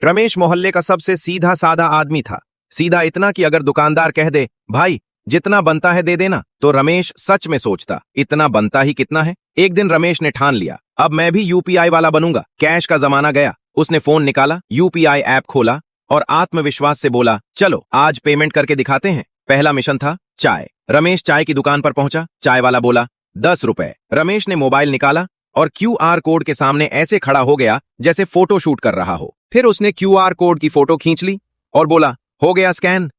रमेश मोहल्ले का सबसे सीधा साधा आदमी था। सीधा इतना कि अगर दुकानदार कह दे भाई जितना बनता है दे देना, तो रमेश सच में सोचता इतना बनता ही कितना है। एक दिन रमेश ने ठान लिया, अब मैं भी यूपीआई वाला बनूंगा। कैश का जमाना गया। उसने फोन निकाला, यूपीआई ऐप खोला और आत्मविश्वास से बोला, चलो आज पेमेंट करके दिखाते हैं। पहला मिशन था चाय। रमेश चाय की दुकान पर पहुंचा। चाय वाला बोला 10 रुपए। रमेश ने मोबाइल निकाला और क्यूआर कोड के सामने ऐसे खड़ा हो गया जैसे फोटो शूट कर रहा हो। फिर उसने क्यूआर कोड की फोटो खींच ली और बोला, हो गया स्कैन।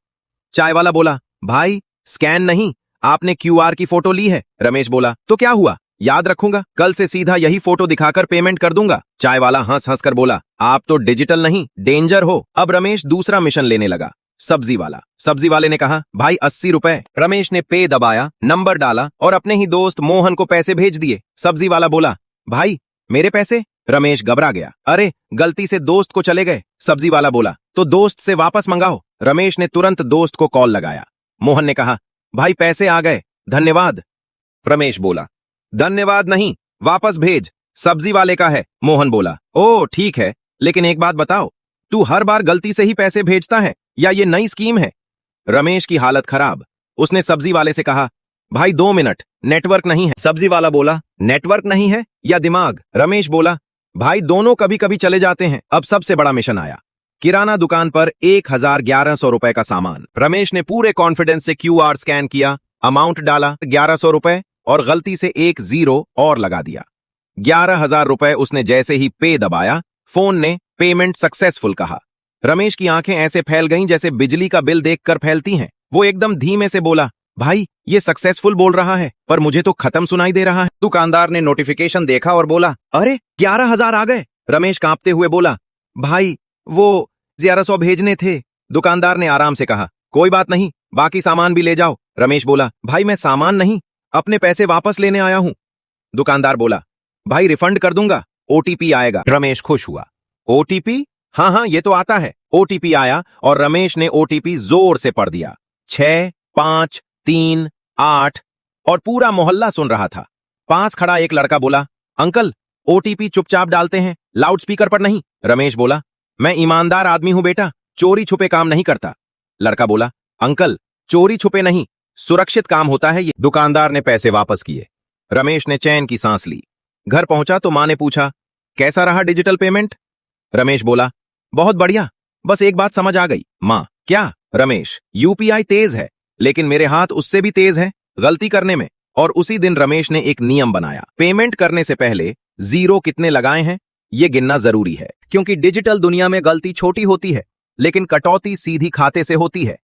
चाय वाला बोला, भाई स्कैन नहीं, आपने क्यूआर की फोटो ली है। रमेश बोला, तो क्या हुआ, याद रखूंगा, कल से सीधा यही फोटो दिखाकर पेमेंट कर दूंगा। चाय वाला हंस हंस कर बोला, आप तो डिजिटल नहीं डेंजर हो। अब रमेश दूसरा मिशन लेने लगा। सब्जी वाला। सब्जी वाले ने कहा, भाई 80 रुपए। रमेश ने पे दबाया, नंबर डाला और अपने ही दोस्त मोहन को पैसे भेज दिए। सब्जी वाला बोला, भाई मेरे पैसे। रमेश घबरा गया, अरे गलती से दोस्त को चले गए। सब्जी वाला बोला, तो दोस्त से वापस मंगाओ। रमेश ने तुरंत दोस्त को कॉल लगाया। मोहन ने कहा, भाई पैसे आ गए, धन्यवाद। रमेश बोला, धन्यवाद नहीं, वापस भेज, सब्जी वाले का है। मोहन बोला, ओ ठीक है, लेकिन एक बात बताओ, तू हर बार गलती से ही पैसे भेजता है या ये नई स्कीम है? रमेश की हालत खराब। उसने सब्जी वाले से कहा, भाई 2 मिनट, नेटवर्क नहीं है। सब्जी वाला बोला, नेटवर्क नहीं है या दिमाग? रमेश बोला, भाई दोनों कभी कभी चले जाते हैं। अब सबसे बड़ा मिशन आया। किराना दुकान पर 1100 रुपए का सामान। रमेश ने पूरे कॉन्फिडेंस से क्यूआर स्कैन किया, अमाउंट डाला 1100 रुपए और गलती से एक 0 और लगा दिया। 11,000 रुपए उसने जैसे ही पे दबाया, फोन ने पेमेंट सक्सेसफुल कहा। रमेश की आंखें ऐसे फैल गईं जैसे बिजली का बिल देखकर फैलती हैं। वो एकदम धीमे से बोला, भाई ये सक्सेसफुल बोल रहा है पर मुझे तो खत्म सुनाई दे रहा है। दुकानदार ने नोटिफिकेशन देखा और बोला, अरे 11,000 आ गए। रमेश कांपते हुए बोला, भाई वो 1100 भेजने थे। दुकानदार ने आराम से कहा, कोई बात नहीं, बाकी सामान भी ले जाओ। रमेश बोला, भाई मैं सामान नहीं, अपने पैसे वापस लेने आया हूं। दुकानदार बोला, भाई रिफंड कर दूंगा, ओटीपी आएगा। रमेश खुश हुआ। ओटीपी? हाँ हाँ ये तो आता है। ओटीपी आया और रमेश ने ओटीपी जोर से पढ़ दिया, 6 5 3 8, और पूरा मोहल्ला सुन रहा था। पास खड़ा एक लड़का बोला, अंकल ओटीपी चुपचाप डालते हैं, लाउडस्पीकर पर नहीं। रमेश बोला, मैं ईमानदार आदमी हूं बेटा, चोरी छुपे काम नहीं करता। लड़का बोला, अंकल चोरी छुपे नहीं, सुरक्षित काम होता है ये। दुकानदार ने पैसे वापस किए। रमेश ने चैन की सांस ली। घर पहुंचा तो मां ने पूछा, कैसा रहा डिजिटल पेमेंट? रमेश बोला, बहुत बढ़िया, बस एक बात समझ आ गई। मां, क्या? रमेश, यूपीआई तेज है लेकिन मेरे हाथ उससे भी तेज है गलती करने में। और उसी दिन रमेश ने एक नियम बनाया, पेमेंट करने से पहले 0 कितने लगाए हैं ये गिनना जरूरी है, क्योंकि डिजिटल दुनिया में गलती छोटी होती है लेकिन कटौती सीधी खाते से होती है।